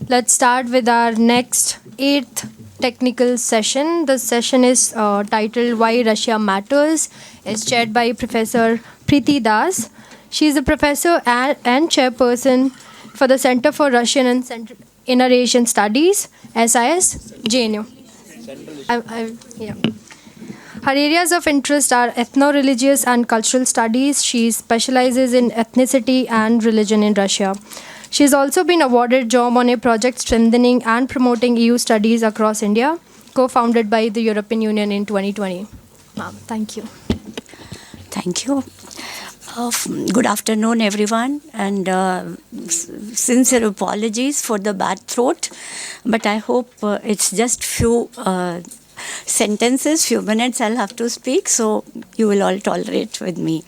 Let's start with our next eighth technical session. The session is titled Why Russia Matters. It's chaired by Professor Preeti Das. She is a professor and chairperson for the Center for Russian and Inner Asian Studies, SIS, JNU. Yeah. Her areas of interest are ethno-religious and cultural studies. She specializes in ethnicity and religion in Russia. She has also been awarded Joe Monet Project Strengthening and Promoting EU Studies Across India, co-founded by the European Union in 2020. Ma'am, thank you. Thank you. Good afternoon, everyone, and sincere apologies for the bad throat, but I hope it's just few sentences, few minutes I'll have to speak, so you will all tolerate with me.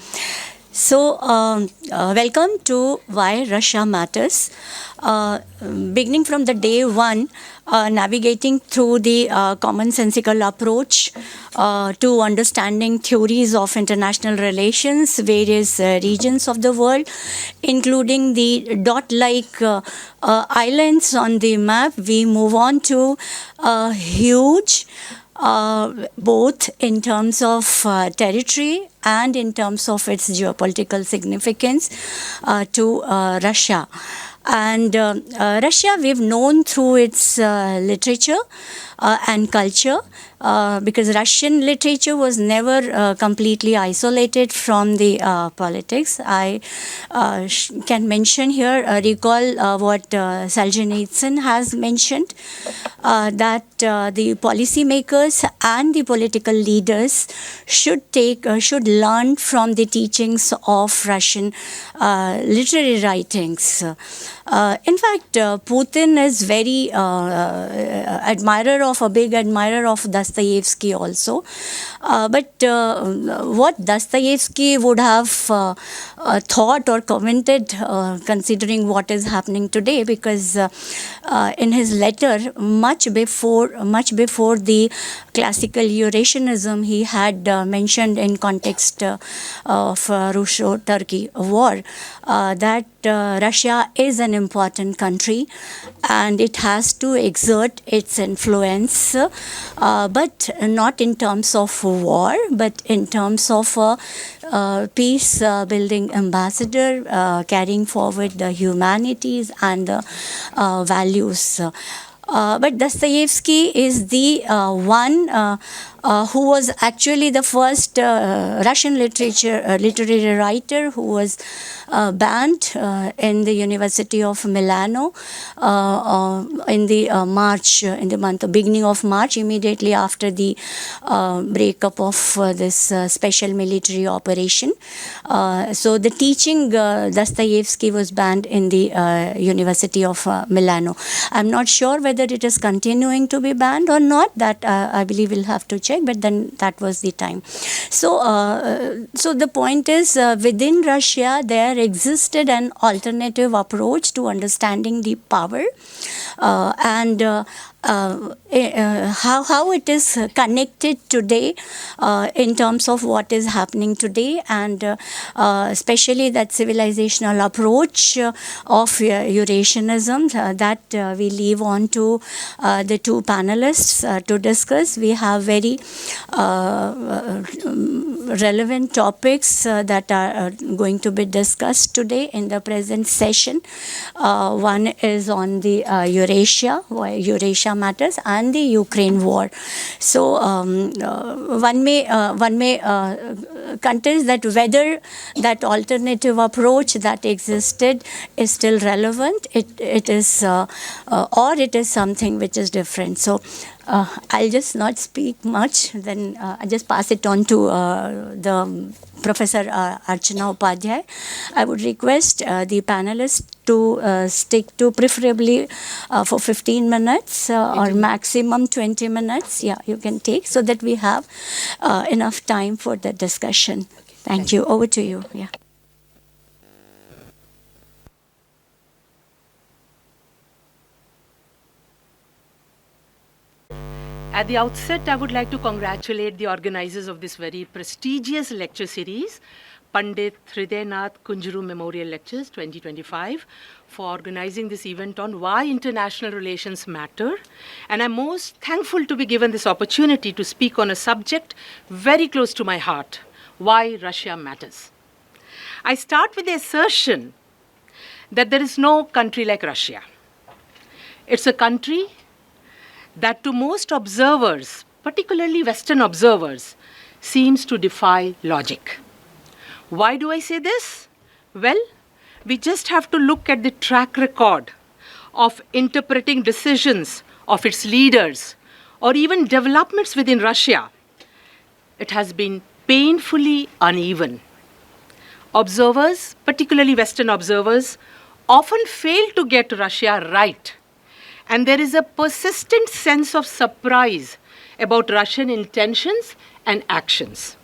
So, welcome to Why Russia Matters. Beginning from the day one, navigating through the commonsensical approach to understanding theories of international relations, various regions of the world, including the dot-like islands on the map, we move on to huge both in terms of territory and in terms of its geopolitical significance to Russia. And Russia, we've known through its literature and culture, because Russian literature was never completely isolated from the politics. I can mention here, recall what Solzhenitsyn has mentioned, that the policymakers and the political leaders should learn from the teachings of Russian literary writings. In fact, Putin is very a big admirer of Dostoevsky also. But what Dostoevsky would have thought or commented, considering what is happening today, because in his letter, much before the classical Eurasianism, he had mentioned in context of Russo-Turkey war that Russia is an important country and it has to exert its influence, but not in terms of war, but in terms of peace building ambassador, carrying forward the humanities and the values. But Dostoevsky is the one who was actually the first Russian literary writer who was banned in the University of Milano in the month of beginning of March, immediately after the breakup of this special military operation. So the teaching Dostoevsky was banned in the University of Milano. I'm not sure whether it is continuing to be banned or not. That I believe we'll have to check. But then that was the time. So, so the point is, within Russia, there existed an alternative approach to understanding the power and how it is connected today in terms of what is happening today, and especially that civilizational approach of Eurasianism that we leave on to the two panelists to discuss. We have very relevant topics that are going to be discussed today in the present session. One is on the why Eurasia matters, and the Ukraine war. So one may contest that whether that alternative approach that existed is still relevant. It is or it is something which is different. So I'll just not speak much. Then I just pass it on to the Professor Archana Upadhyay. I would request the panelists to stick to preferably for 15 minutes or maximum 20 minutes. Yeah, you can take, so that we have enough time for the discussion. Thank you. Over to you. Yeah. At the outset, I would like to congratulate the organizers of this very prestigious lecture series, Pandit Hriday Nath Kunzru Memorial Lectures 2025 for organizing this event on why international relations matter. And I'm most thankful to be given this opportunity to speak on a subject very close to my heart, why Russia matters. I start with the assertion that there is no country like Russia. It's a country that to most observers, particularly Western observers, seems to defy logic. Why do I say this? Well, we just have to look at the track record of interpreting decisions of its leaders or even developments within Russia. It has been painfully uneven. Observers, particularly Western observers, often fail to get Russia right. And there is a persistent sense of surprise about Russian intentions and actions.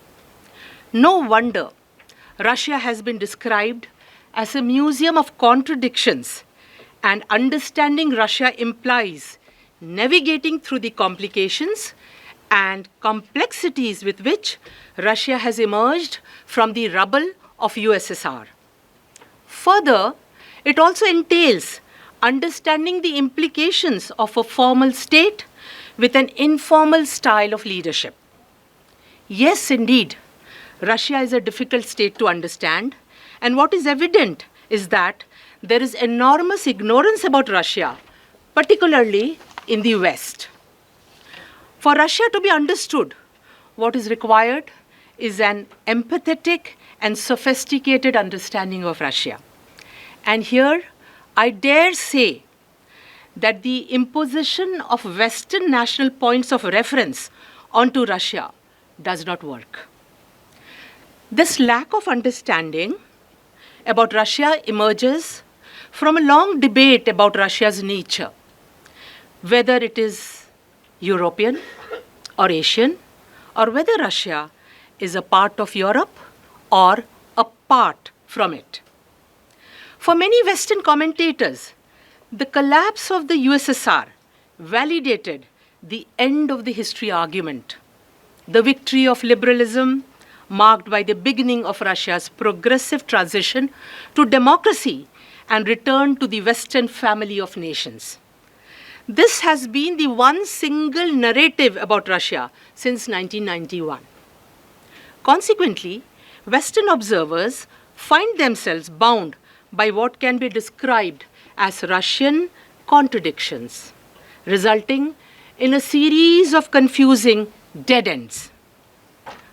No wonder Russia has been described as a museum of contradictions, and understanding Russia implies navigating through the complications and complexities with which Russia has emerged from the rubble of USSR. Further, it also entails understanding the implications of a formal state with an informal style of leadership. Yes, indeed, Russia is a difficult state to understand, and what is evident is that there is enormous ignorance about Russia, particularly in the West. For Russia to be understood, what is required is an empathetic and sophisticated understanding of Russia. And here, I dare say that the imposition of Western national points of reference onto Russia does not work. This lack of understanding about Russia emerges from a long debate about Russia's nature, whether it is European or Asian, or whether Russia is a part of Europe or apart from it. For many Western commentators, the collapse of the USSR validated the end of the history argument, the victory of liberalism, marked by the beginning of Russia's progressive transition to democracy and return to the Western family of nations. This has been the one single narrative about Russia since 1991. Consequently, Western observers find themselves bound by what can be described as Russian contradictions, resulting in a series of confusing dead ends.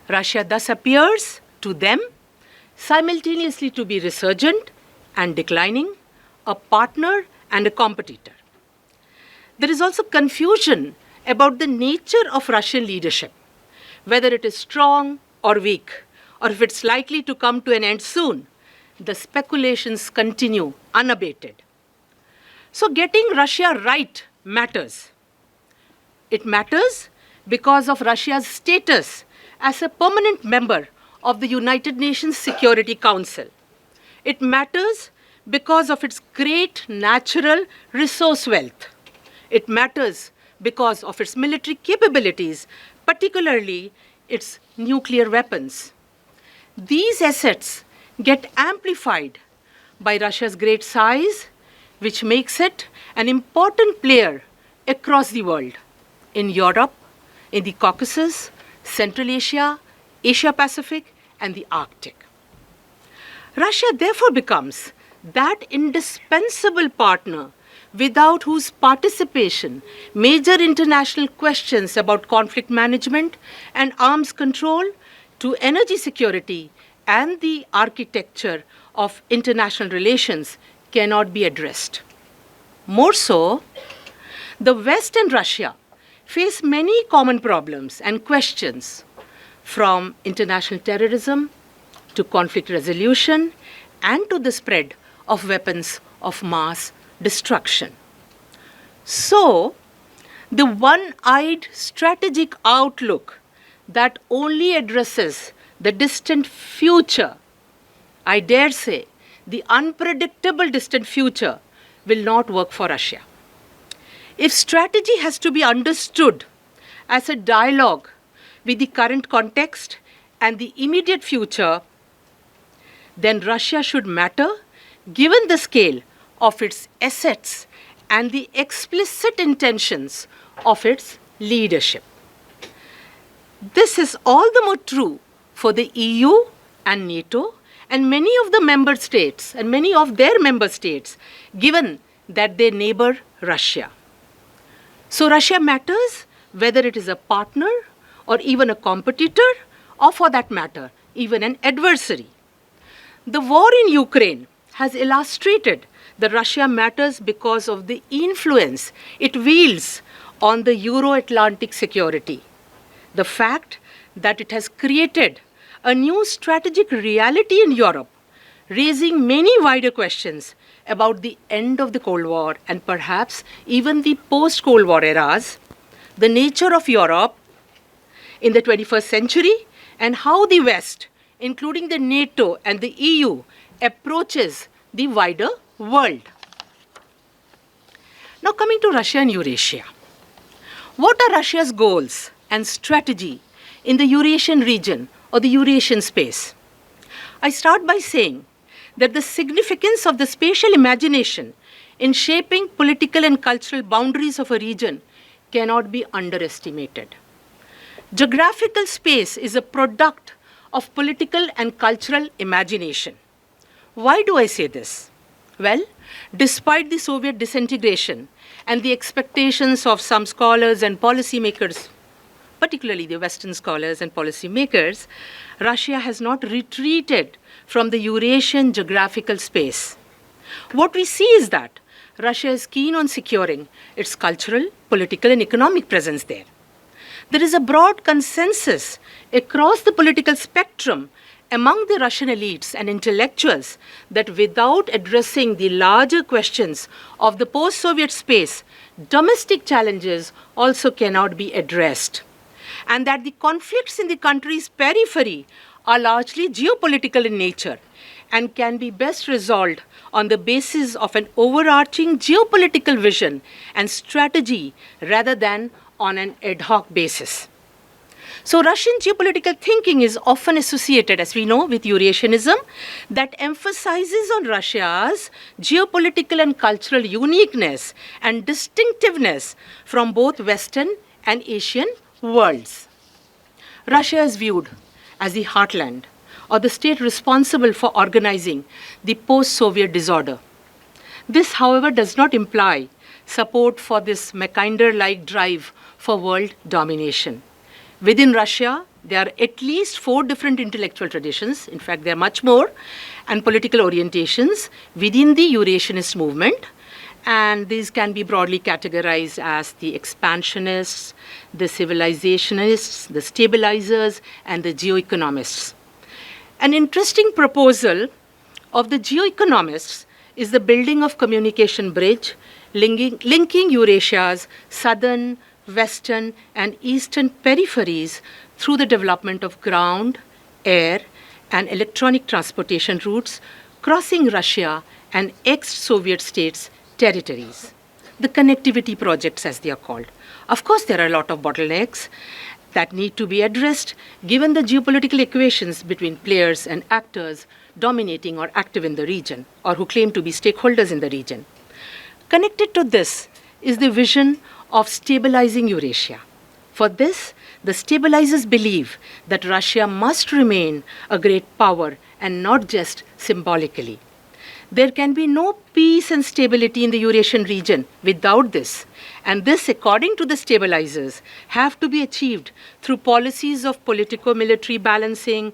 Russia thus appears to them simultaneously to be resurgent and declining, a partner and a competitor. There is also confusion about the nature of Russian leadership, whether it is strong or weak, or if it's likely to come to an end soon. The speculations continue unabated. So getting Russia right matters. It matters because of Russia's status as a permanent member of the United Nations Security Council. It matters because of its great natural resource wealth. It matters because of its military capabilities, particularly its nuclear weapons. These assets get amplified by Russia's great size, which makes it an important player across the world, in Europe, in the Caucasus, Central Asia, Asia Pacific, and the Arctic. Russia therefore becomes that indispensable partner without whose participation major international questions about conflict management and arms control to energy security and the architecture of international relations cannot be addressed. More so, the West and Russia face many common problems and questions, from international terrorism to conflict resolution and to the spread of weapons of mass destruction. So, the one-eyed strategic outlook that only addresses the distant future, I dare say, the unpredictable distant future, will not work for Russia. If strategy has to be understood as a dialogue with the current context and the immediate future, then Russia should matter given the scale of its assets and the explicit intentions of its leadership. This is all the more true for the EU and NATO and many of the member states and many of their member states, given that they neighbor Russia. So Russia matters whether it is a partner or even a competitor, or for that matter, even an adversary. The war in Ukraine has illustrated that Russia matters because of the influence it wields on the Euro-Atlantic security. The fact that it has created a new strategic reality in Europe, raising many wider questions about the end of the Cold War and perhaps even the post-Cold War eras, the nature of Europe in the 21st century, and how the West, including the NATO and the EU, approaches the wider world. Now coming to Russia and Eurasia. What are Russia's goals and strategy in the Eurasian region or the Eurasian space? I start by saying that the significance of the spatial imagination in shaping political and cultural boundaries of a region cannot be underestimated. Geographical space is a product of political and cultural imagination. Why do I say this? Well, despite the Soviet disintegration and the expectations of some scholars and policymakers, particularly the Western scholars and policymakers, Russia has not retreated from the Eurasian geographical space. What we see is that Russia is keen on securing its cultural, political, and economic presence there. There is a broad consensus across the political spectrum among the Russian elites and intellectuals that without addressing the larger questions of the post-Soviet space, domestic challenges also cannot be addressed, and that the conflicts in the country's periphery are largely geopolitical in nature and can be best resolved on the basis of an overarching geopolitical vision and strategy rather than on an ad hoc basis. So Russian geopolitical thinking is often associated, as we know, with Eurasianism that emphasizes on Russia's geopolitical and cultural uniqueness and distinctiveness from both Western and Asian worlds. Russia is viewed as the heartland or the state responsible for organizing the post-Soviet disorder. This, however, does not imply support for this Mackinder-like drive for world domination. Within Russia, there are at least 4 different intellectual traditions, in fact, there are much more, and political orientations within the Eurasianist movement. And these can be broadly categorized as the expansionists, the civilizationists, the stabilizers, and the geoeconomists. An interesting proposal of the geoeconomists is the building of communication bridge linking Eurasia's southern, western, and eastern peripheries through the development of ground, air, and electronic transportation routes crossing Russia and ex-Soviet states' territories. The connectivity projects, as they are called. Of course, there are a lot of bottlenecks that need to be addressed given the geopolitical equations between players and actors dominating or active in the region or who claim to be stakeholders in the region. Connected to this is the vision of stabilizing Eurasia. For this, the stabilizers believe that Russia must remain a great power and not just symbolically. There can be no peace and stability in the Eurasian region without this. And this, according to the stabilizers, have to be achieved through policies of politico-military balancing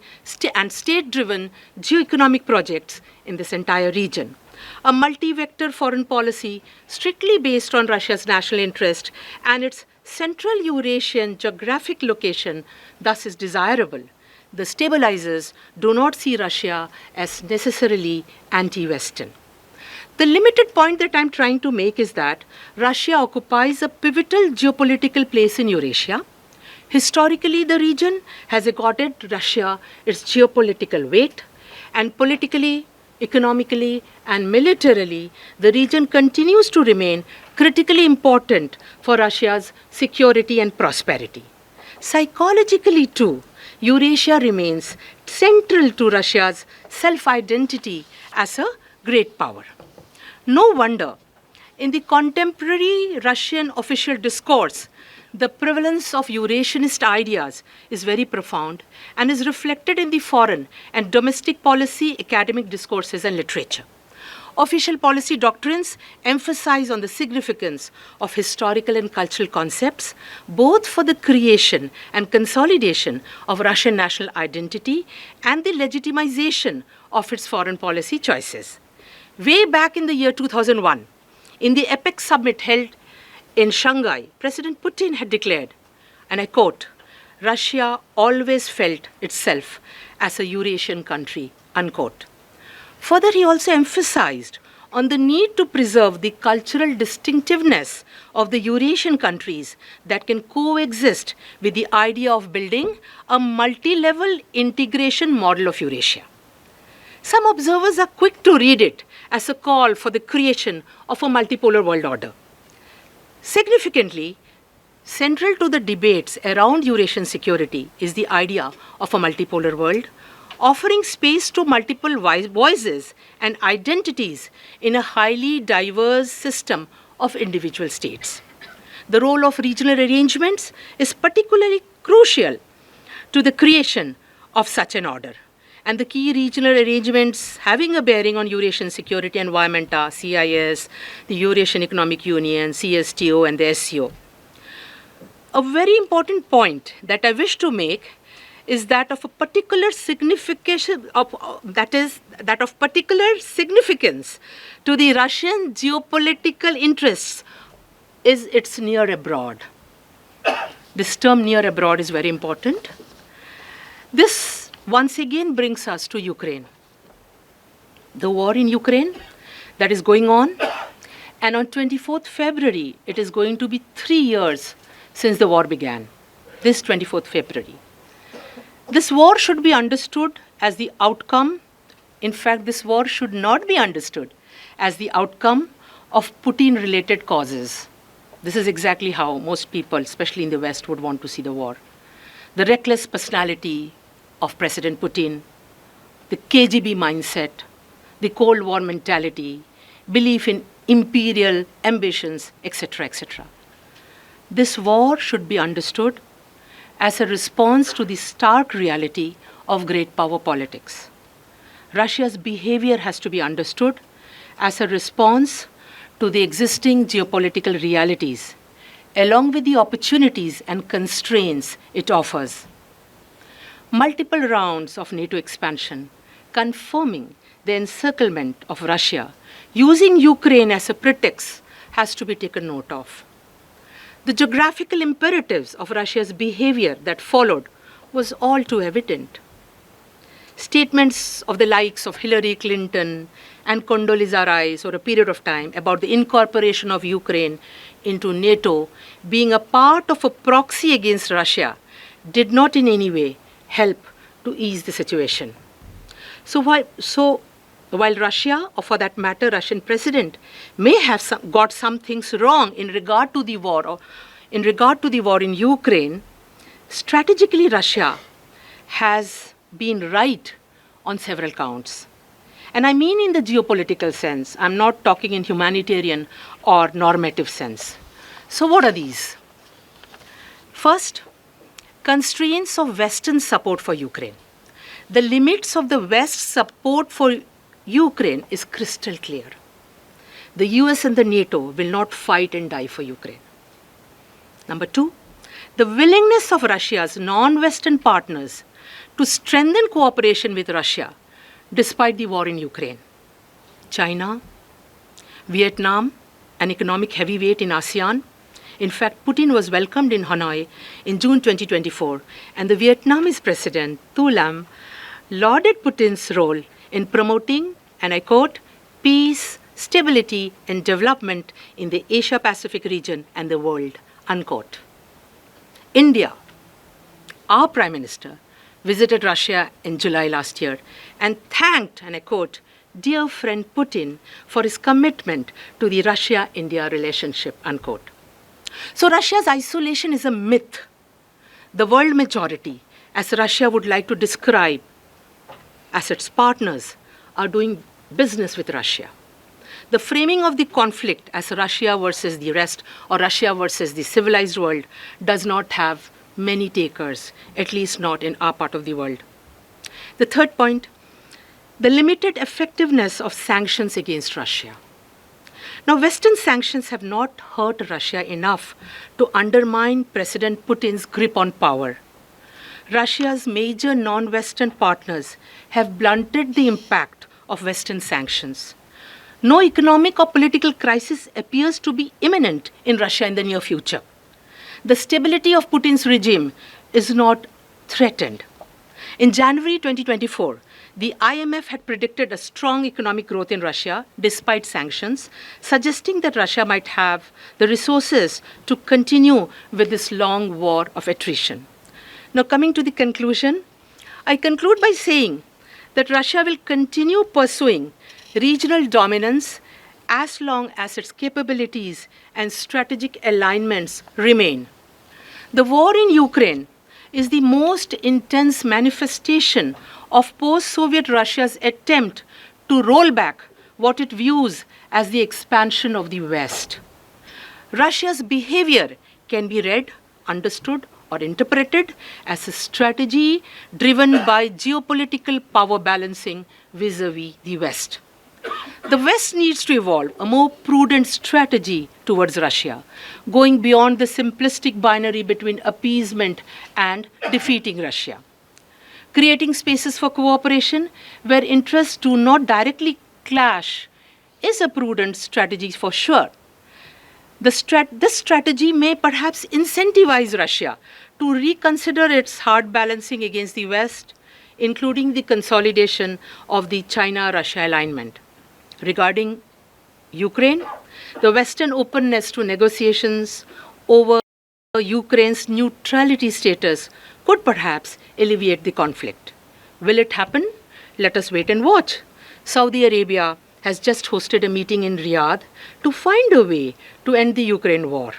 and state-driven geoeconomic projects in this entire region. A multi-vector foreign policy strictly based on Russia's national interest and its central Eurasian geographic location thus is desirable. The stabilizers do not see Russia as necessarily anti-Western. The limited point that I'm trying to make is that Russia occupies a pivotal geopolitical place in Eurasia. Historically, the region has accorded Russia its geopolitical weight, and politically, economically, and militarily, the region continues to remain critically important for Russia's security and prosperity. Psychologically, too, Eurasia remains central to Russia's self-identity as a great power. No wonder, in the contemporary Russian official discourse, the prevalence of Eurasianist ideas is very profound and is reflected in the foreign and domestic policy, academic discourses, and literature. Official policy doctrines emphasize on the significance of historical and cultural concepts, both for the creation and consolidation of Russian national identity and the legitimization of its foreign policy choices. Way back in the year 2001, in the EPEC summit held in Shanghai, President Putin had declared, and I quote, "Russia always felt itself as a Eurasian country," unquote. Further, he also emphasized on the need to preserve the cultural distinctiveness of the Eurasian countries that can coexist with the idea of building a multi-level integration model of Eurasia. Some observers are quick to read it as a call for the creation of a multipolar world order. Significantly, central to the debates around Eurasian security is the idea of a multipolar world, offering space to multiple voices and identities in a highly diverse system of individual states. The role of regional arrangements is particularly crucial to the creation of such an order. And the key regional arrangements having a bearing on Eurasian security environment are CIS, the Eurasian Economic Union, CSTO, and the SCO. A very important point that I wish to make is that of a particular significance to the Russian geopolitical interests is its near abroad. This term near abroad is very important. This once again brings us to Ukraine. The war in Ukraine that is going on, and on 24th February, it is going to be 3 years since the war began, this 24th February. This war should be understood as the outcome, in fact, this war should not be understood as the outcome of Putin-related causes. This is exactly how most people, especially in the West, would want to see the war. The reckless personality of President Putin, the KGB mindset, the Cold War mentality, belief in imperial ambitions, etc., etc. This war should be understood as a response to the stark reality of great power politics. Russia's behavior has to be understood as a response to the existing geopolitical realities, along with the opportunities and constraints it offers. Multiple rounds of NATO expansion, confirming the encirclement of Russia, using Ukraine as a pretext, has to be taken note of. The geographical imperatives of Russia's behavior that followed was all too evident. Statements of the likes of Hillary Clinton and Condoleezza Rice over a period of time about the incorporation of Ukraine into NATO being a part of a proxy against Russia did not in any way help to ease the situation. So while Russia, or for that matter, Russian president, may have got some things wrong in regard to the war, or in regard to the war in Ukraine, strategically Russia has been right on several counts. And I mean in the geopolitical sense. I'm not talking in humanitarian or normative sense. So what are these? First, constraints of Western support for Ukraine. The limits of the West's support for Ukraine is crystal clear. The US and the NATO will not fight and die for Ukraine. Number two, the willingness of Russia's non-Western partners to strengthen cooperation with Russia despite the war in Ukraine. China, Vietnam, an economic heavyweight in ASEAN. In fact, Putin was welcomed in Hanoi in June 2024, and the Vietnamese president, Tu Lam, lauded Putin's role in promoting, and I quote, peace, stability, and development in the Asia-Pacific region and the world, unquote. India, our Prime Minister, visited Russia in July last year and thanked, and I quote, dear friend Putin for his commitment to the Russia-India relationship, unquote. So Russia's isolation is a myth. The world majority, as Russia would like to describe, as its partners, are doing business with Russia. The framing of the conflict as Russia versus the rest or Russia versus the civilized world does not have many takers, at least not in our part of the world. The third point, the limited effectiveness of sanctions against Russia. Now, Western sanctions have not hurt Russia enough to undermine President Putin's grip on power. Russia's major non-Western partners have blunted the impact of Western sanctions. No economic or political crisis appears to be imminent in Russia in the near future. The stability of Putin's regime is not threatened. In January 2024, the IMF had predicted a strong economic growth in Russia despite sanctions, suggesting that Russia might have the resources to continue with this long war of attrition. Now, coming to the conclusion, I conclude by saying that Russia will continue pursuing regional dominance as long as its capabilities and strategic alignments remain. The war in Ukraine is the most intense manifestation of post-Soviet Russia's attempt to roll back what it views as the expansion of the West. Russia's behavior can be read, understood, or interpreted as a strategy driven by geopolitical power balancing vis-a-vis the West. The West needs to evolve a more prudent strategy towards Russia, going beyond the simplistic binary between appeasement and defeating Russia. Creating spaces for cooperation where interests do not directly clash is a prudent strategy for sure. This strategy may perhaps incentivize Russia to reconsider its hard balancing against the West, including the consolidation of the China-Russia alignment. Regarding Ukraine, the Western openness to negotiations over Ukraine's neutrality status could perhaps alleviate the conflict. Will it happen? Let us wait and watch. Saudi Arabia has just hosted a meeting in Riyadh to find a way to end the Ukraine war.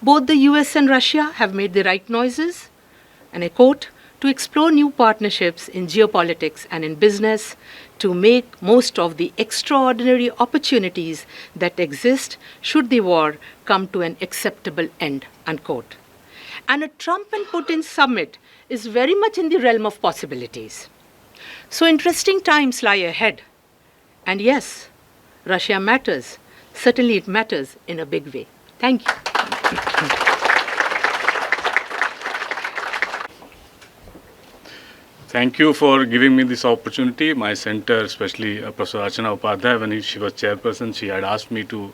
Both the US and Russia have made the right noises, and I quote, to explore new partnerships in geopolitics and in business, to make most of the extraordinary opportunities that exist should the war come to an acceptable end, unquote. And a Trump and Putin summit is very much in the realm of possibilities. So interesting times lie ahead. And yes, Russia matters. Certainly it matters in a big way. Thank you. Thank you for giving me this opportunity. My center, especially Professor Archana Upadhyay, when she was chairperson, she had asked me to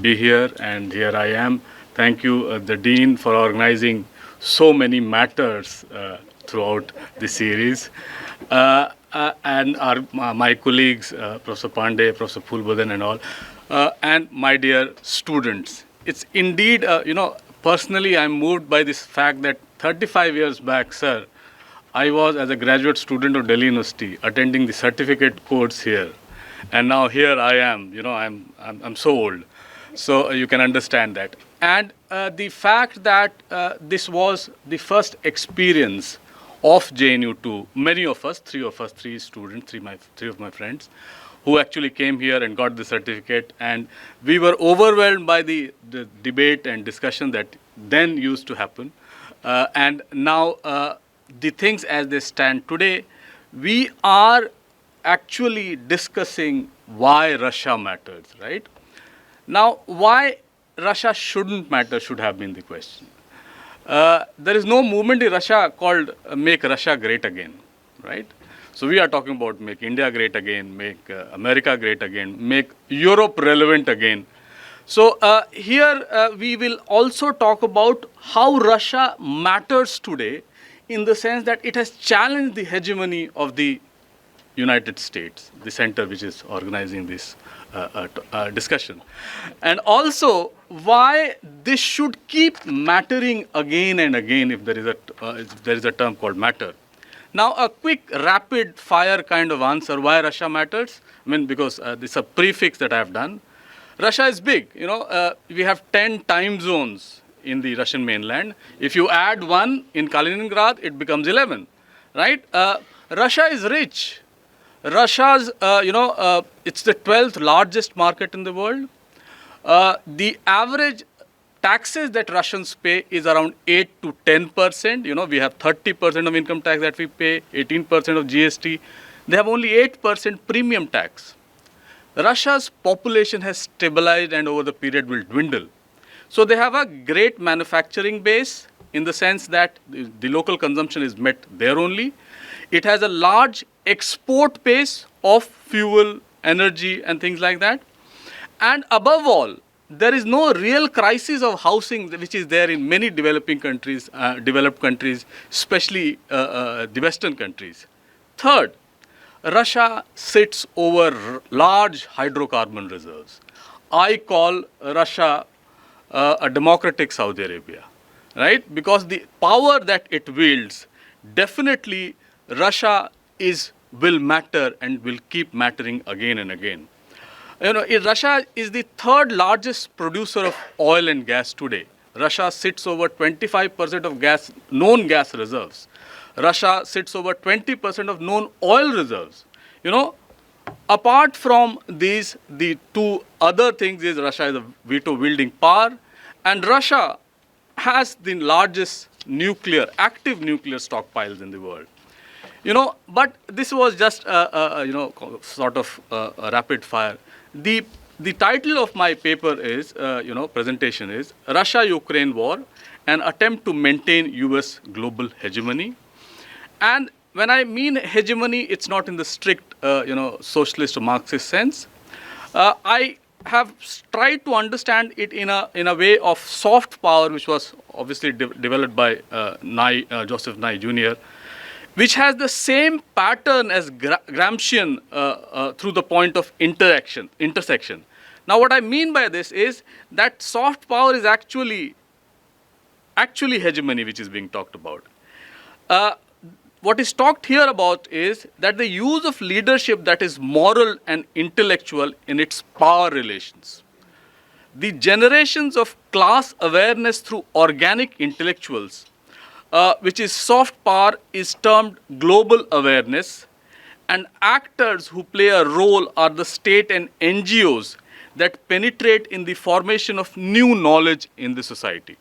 be here, and here I am. Thank you, the Dean, for organizing so many matters throughout the series. And my colleagues, Professor Pandey, Professor Phulbadan and all, and my dear students. It's indeed, personally I'm moved by this fact that 35 years back, sir, I was as a graduate student of Delhi University attending the certificate course here. And now here I am, I'm so old. So you can understand that. And the fact that this was the first experience of JNU to many of us, three students, three of my friends, who actually came here and got the certificate. And we were overwhelmed by the debate and discussion that then used to happen. And now the things as they stand today, we are actually discussing why Russia matters, right? Now, why Russia shouldn't matter should have been the question. There is no movement in Russia called Make Russia Great Again, right? So we are talking about make India great again, make America great again, make Europe relevant again. So here we will also talk about how Russia matters today in the sense that it has challenged the hegemony of the United States, the center which is organizing this discussion. And also why this should keep mattering again and again if there is a term called matter. Now a quick rapid fire kind of answer why Russia matters. I mean, because this is a prefix that I have done. Russia is big, we have 10 time zones in the Russian mainland. If you add one in Kaliningrad, it becomes 11, right? Russia is rich. Russia's, it's the 12th largest market in the world. The average taxes that Russians pay is around 8 to 10%. We have 30% of income tax that we pay, 18% of GST. They have only 8% premium tax. Russia's population has stabilized and over the period will dwindle. So they have a great manufacturing base in the sense that the local consumption is met there only. It has a large export base of fuel, energy, and things like that. And above all, there is no real crisis of housing which is there in many developing countries, developed countries, especially the Western countries. Third, Russia sits over large hydrocarbon reserves. I call Russia a democratic Saudi Arabia, right? Because the power that it wields, definitely Russia will matter and will keep mattering again and again. Russia is the third largest producer of oil and gas today. Russia sits over 25% of known gas reserves. Russia sits over 20% of known oil reserves. Apart from these, the two other things is Russia is a veto wielding power, and Russia has the largest active nuclear stockpiles in the world. But this was just sort of a rapid fire. The title of my paper is, presentation is Russia-Ukraine War, an attempt to maintain US global hegemony. And when I mean hegemony, it's not in the strict, socialist or Marxist sense. I have tried to understand it in a way of soft power, which was obviously developed by Joseph Nye Jr., which has the same pattern as Gramscian through the point of intersection. Now, what I mean by this is that soft power is actually hegemony, which is being talked about. What is talked here about is that the use of leadership that is moral and intellectual in its power relations. The generations of class awareness through organic intellectuals, which is soft power, is termed global awareness, and actors who play a role are the state and NGOs that penetrate in the formation of new knowledge in the society.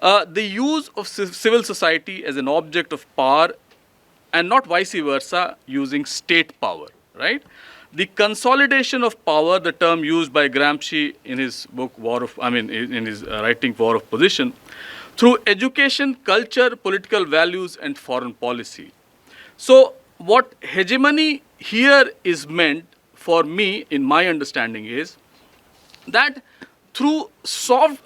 The use of civil society as an object of power and not vice versa using state power, right? The consolidation of power, the term used by Gramsci in his book in his writing War of Position, through education, culture, political values, and foreign policy. So what hegemony here is meant for me, in my understanding, is that through soft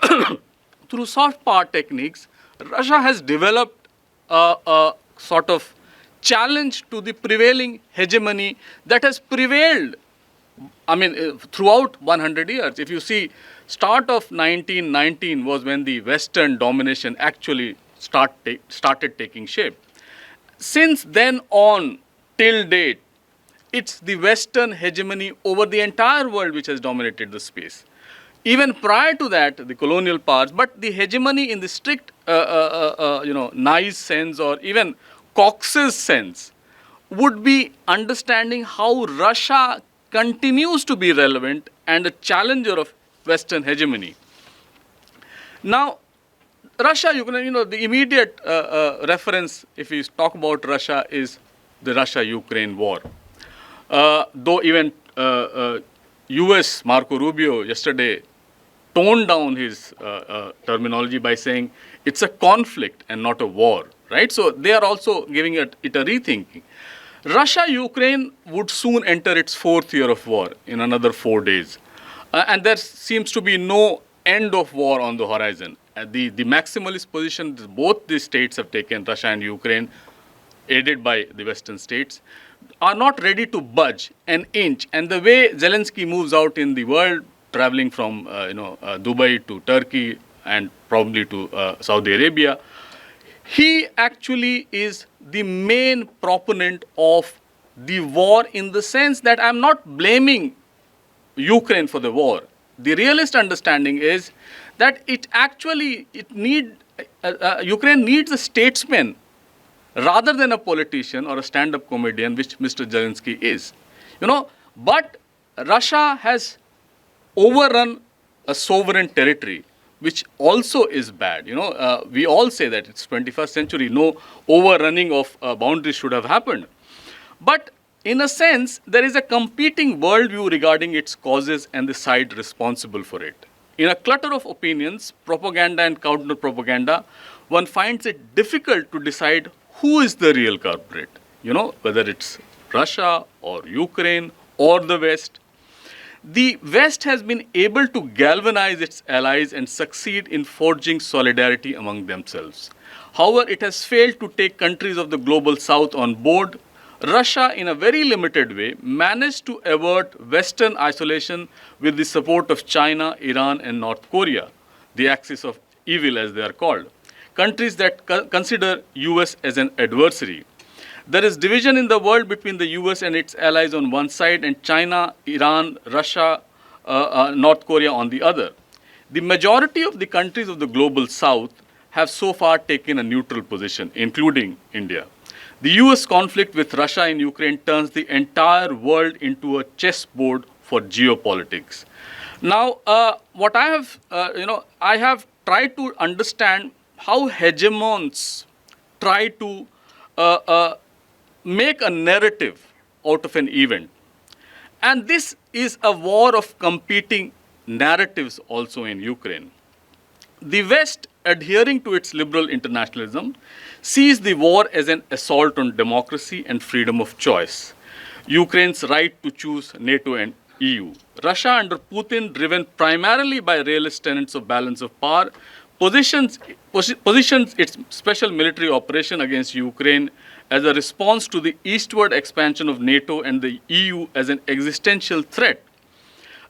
power techniques, Russia has developed a sort of challenge to the prevailing hegemony that has prevailed, throughout 100 years. If you see, start of 1919 was when the Western domination actually started taking shape. Since then on till date, it's the Western hegemony over the entire world which has dominated the space. Even prior to that, the colonial powers, but the hegemony in the strict, nice sense or even Cox's sense would be understanding how Russia continues to be relevant and a challenger of Western hegemony. Now, Russia, the immediate reference, if we talk about Russia, is the Russia-Ukraine war. Though even US, Marco Rubio, yesterday toned down his terminology by saying it's a conflict and not a war, right? So they are also giving it a rethinking. Russia-Ukraine would soon enter its fourth year of war in another 4 days. And there seems to be no end of war on the horizon. The maximalist position both these states have taken, Russia and Ukraine, aided by the Western states, are not ready to budge an inch. And the way Zelensky moves out in the world, traveling from Dubai to Turkey and probably to Saudi Arabia, he actually is the main proponent of the war in the sense that I'm not blaming Ukraine for the war. The realist understanding is that Ukraine needs a statesman rather than a politician or a stand-up comedian, which Mr. Zelensky is. But Russia has overrun a sovereign territory, which also is bad. We all say that it's 21st century, no overrunning of boundaries should have happened. But in a sense, there is a competing worldview regarding its causes and the side responsible for it. In a clutter of opinions, propaganda and counter-propaganda, one finds it difficult to decide who is the real culprit, whether it's Russia or Ukraine or the West. The West has been able to galvanize its allies and succeed in forging solidarity among themselves. However, it has failed to take countries of the global South on board. Russia, in a very limited way, managed to avert Western isolation with the support of China, Iran, and North Korea, the axis of evil as they are called, countries that consider US as an adversary. There is division in the world between the US and its allies on one side and China, Iran, Russia, North Korea on the other. The majority of the countries of the global South have so far taken a neutral position, including India. The US conflict with Russia in Ukraine turns the entire world into a chessboard for geopolitics. Now, what I have, I have tried to understand how hegemons try to make a narrative out of an event. And this is a war of competing narratives also in Ukraine. The West, adhering to its liberal internationalism, sees the war as an assault on democracy and freedom of choice. Ukraine's right to choose NATO and EU. Russia under Putin, driven primarily by realist tenets of balance of power, positions its special military operation against Ukraine as a response to the eastward expansion of NATO and the EU as an existential threat.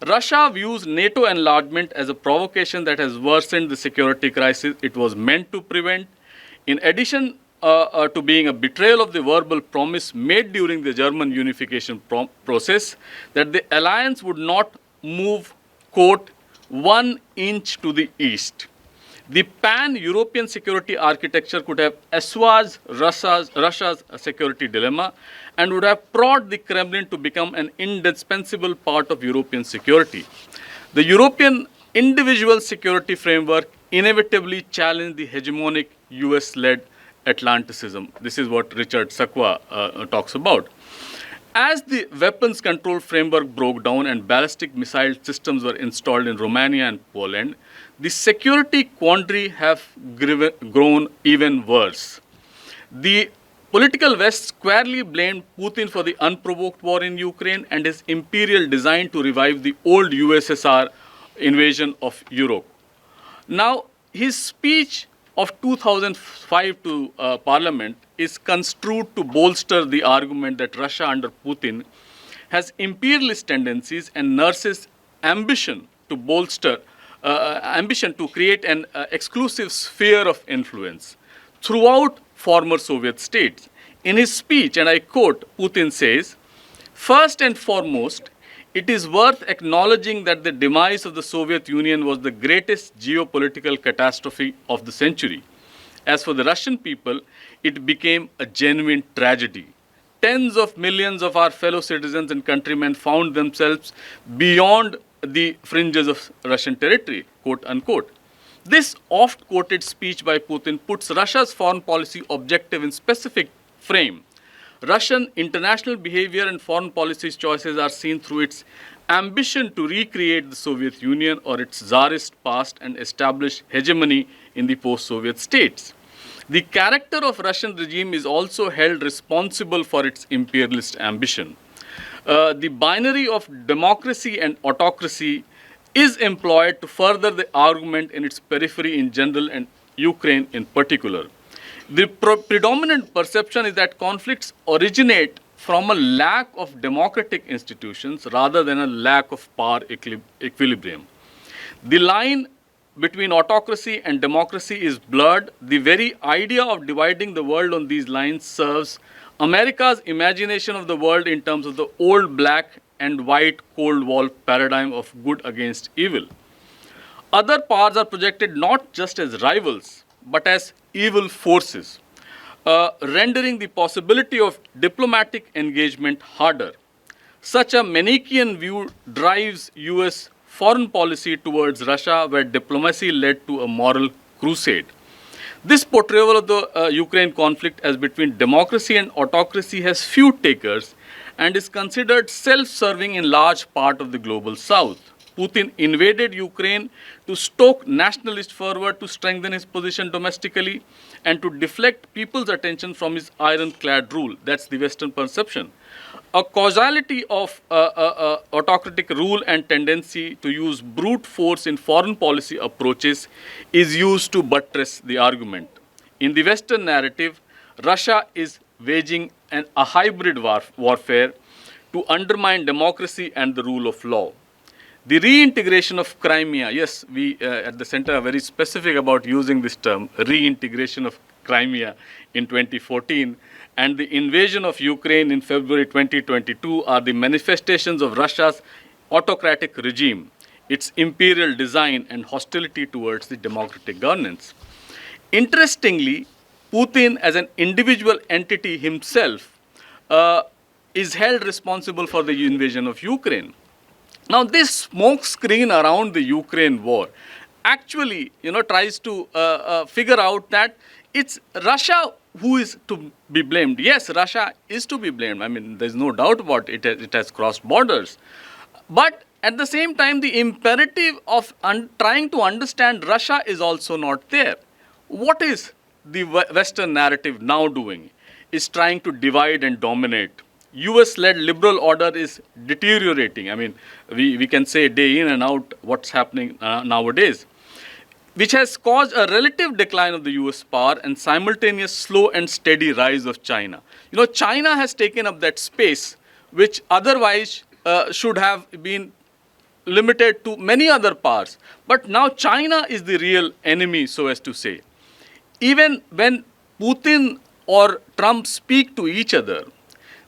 Russia views NATO enlargement as a provocation that has worsened the security crisis it was meant to prevent. In addition to being a betrayal of the verbal promise made during the German unification process that the alliance would not move, quote, 1 inch to the east. The pan-European security architecture could have assuaged Russia's security dilemma and would have prodded the Kremlin to become an indispensable part of European security. The European individual security framework inevitably challenged the hegemonic US-led Atlanticism. This is what Richard Sakwa talks about. As the weapons control framework broke down and ballistic missile systems were installed in Romania and Poland, the security quandary have grown even worse. The political West squarely blamed Putin for the unprovoked war in Ukraine and his imperial design to revive the old USSR invasion of Europe. Now, his speech of 2005 to Parliament is construed to bolster the argument that Russia under Putin has imperialist tendencies and nurses ambition to create an exclusive sphere of influence throughout former Soviet states. In his speech, and I quote, Putin says, "First and foremost, it is worth acknowledging that the demise of the Soviet Union was the greatest geopolitical catastrophe of the century. As for the Russian people, it became a genuine tragedy. Tens of millions of our fellow citizens and countrymen found themselves beyond the fringes of Russian territory," quote unquote. This oft-quoted speech by Putin puts Russia's foreign policy objective in specific frame. Russian international behavior and foreign policy choices are seen through its ambition to recreate the Soviet Union or its czarist past and establish hegemony in the post-Soviet states. The character of Russian regime is also held responsible for its imperialist ambition. The binary of democracy and autocracy is employed to further the argument in its periphery in general and Ukraine in particular. The predominant perception is that conflicts originate from a lack of democratic institutions rather than a lack of power equilibrium. The line between autocracy and democracy is blurred. The very idea of dividing the world on these lines serves America's imagination of the world in terms of the old black and white Cold War paradigm of good against evil. Other powers are projected not just as rivals, but as evil forces. rendering the possibility of diplomatic engagement harder. Such a Manichaean view drives US foreign policy towards Russia, where diplomacy led to a moral crusade. This portrayal of the Ukraine conflict as between democracy and autocracy has few takers and is considered self-serving in large part of the global south. Putin invaded Ukraine to stoke nationalist fervor, to strengthen his position domestically, and to deflect people's attention from his ironclad rule. That's the Western perception. A causality of autocratic rule and tendency to use brute force in foreign policy approaches is used to buttress the argument. In the Western narrative, Russia is waging a hybrid warfare to undermine democracy and the rule of law. The reintegration of Crimea, yes, we at the center are very specific about using this term, reintegration of Crimea in 2014, and the invasion of Ukraine in February 2022 are the manifestations of Russia's autocratic regime, its imperial design and hostility towards the democratic governance. Interestingly, Putin as an individual entity himself is held responsible for the invasion of Ukraine. Now, this smoke screen around the Ukraine war actually, tries to figure out that it's Russia who is to be blamed. Yes, Russia is to be blamed. I mean, there's no doubt about it. It has crossed borders. But at the same time, the imperative of trying to understand Russia is also not there. What is the Western narrative now doing? Is trying to divide and dominate. US-led liberal order is deteriorating. I mean, we can say day in and out what's happening nowadays, which has caused a relative decline of the US power and simultaneous slow and steady rise of China. China has taken up that space which otherwise should have been limited to many other powers. But now China is the real enemy, so as to say. Even when Putin or Trump speak to each other,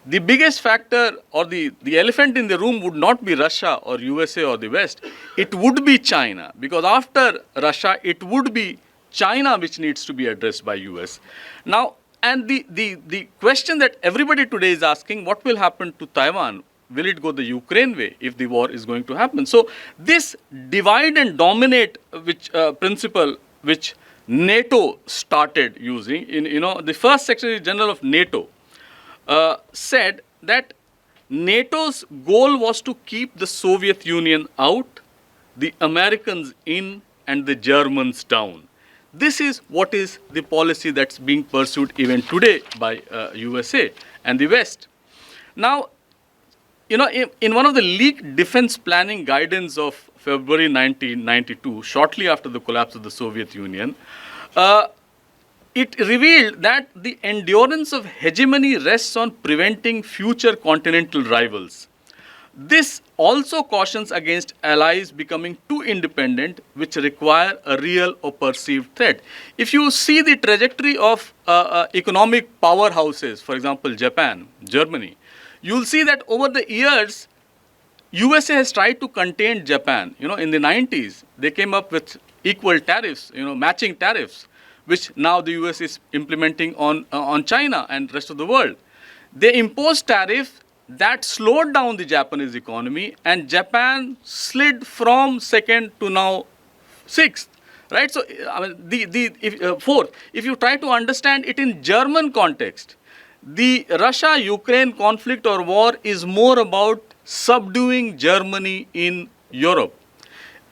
the biggest factor or the elephant in the room would not be Russia or USA or the West. It would be China, because after Russia, it would be China which needs to be addressed by US. Now, and the question that everybody today is asking, what will happen to Taiwan? Will it go the Ukraine way if the war is going to happen? So this divide and dominate principle which NATO started using, the first Secretary General of NATO said that NATO's goal was to keep the Soviet Union out, the Americans in, and the Germans down. This is what is the policy that's being pursued even today by USA and the West. Now, in one of the leaked defense planning guidance of February 1992, shortly after the collapse of the Soviet Union, it revealed that the endurance of hegemony rests on preventing future continental rivals. This also cautions against allies becoming too independent, which require a real or perceived threat. If you see the trajectory of economic powerhouses, for example, Japan, Germany, you'll see that over the years, USA has tried to contain Japan. In the 90s, they came up with equal tariffs, matching tariffs, which now the US is implementing on China and rest of the world. They imposed tariffs that slowed down the Japanese economy, and Japan slid from second to now sixth. Right? So, fourth, if you try to understand it in German context, the Russia-Ukraine conflict or war is more about subduing Germany in Europe.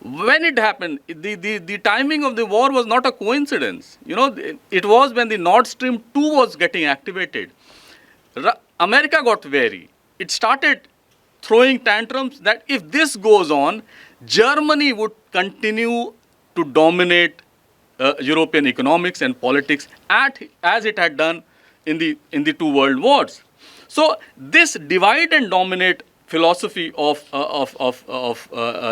When it happened, the timing of the war was not a coincidence. It was when the Nord Stream 2 was getting activated. America got wary. It started throwing tantrums that if this goes on, Germany would continue to dominate European economics and politics as it had done in the two world wars. So this divide and dominate philosophy of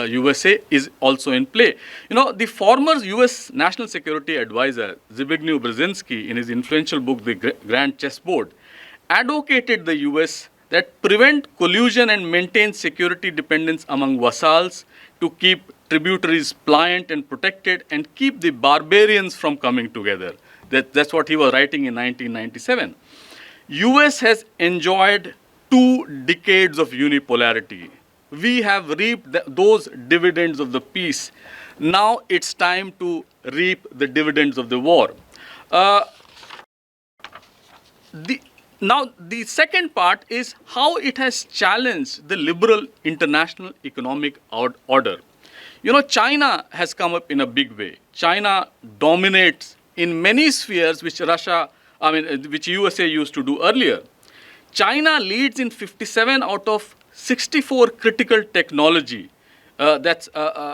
USA is also in play. The former US National Security Advisor, Zbigniew Brzezinski, in his influential book, The Grand Chessboard, advocated the US that prevent collusion and maintain security dependence among vassals to keep tributaries pliant and protected and keep the barbarians from coming together. That's what he was writing in 1997. US has enjoyed 2 decades of unipolarity. We have reaped those dividends of the peace. Now it's time to reap the dividends of the war. The second part is how it has challenged the liberal international economic order. You know, China has come up in a big way. China dominates in many spheres which which USA used to do earlier. China leads in 57 out of 64 critical technology. That's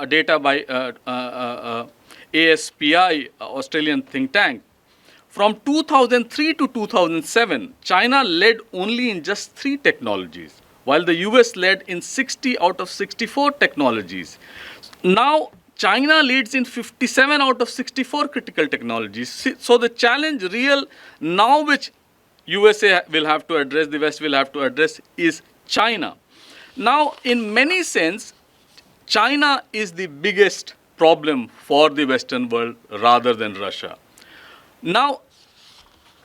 data by ASPI, Australian think tank. From 2003 to 2007, China led only in just 3 technologies, while the US led in 60 out of 64 technologies. Now, China leads in 57 out of 64 critical technologies. So the challenge real now which USA will have to address, the West will have to address, is China. Now, in many sense, China is the biggest problem for the Western world rather than Russia. Now,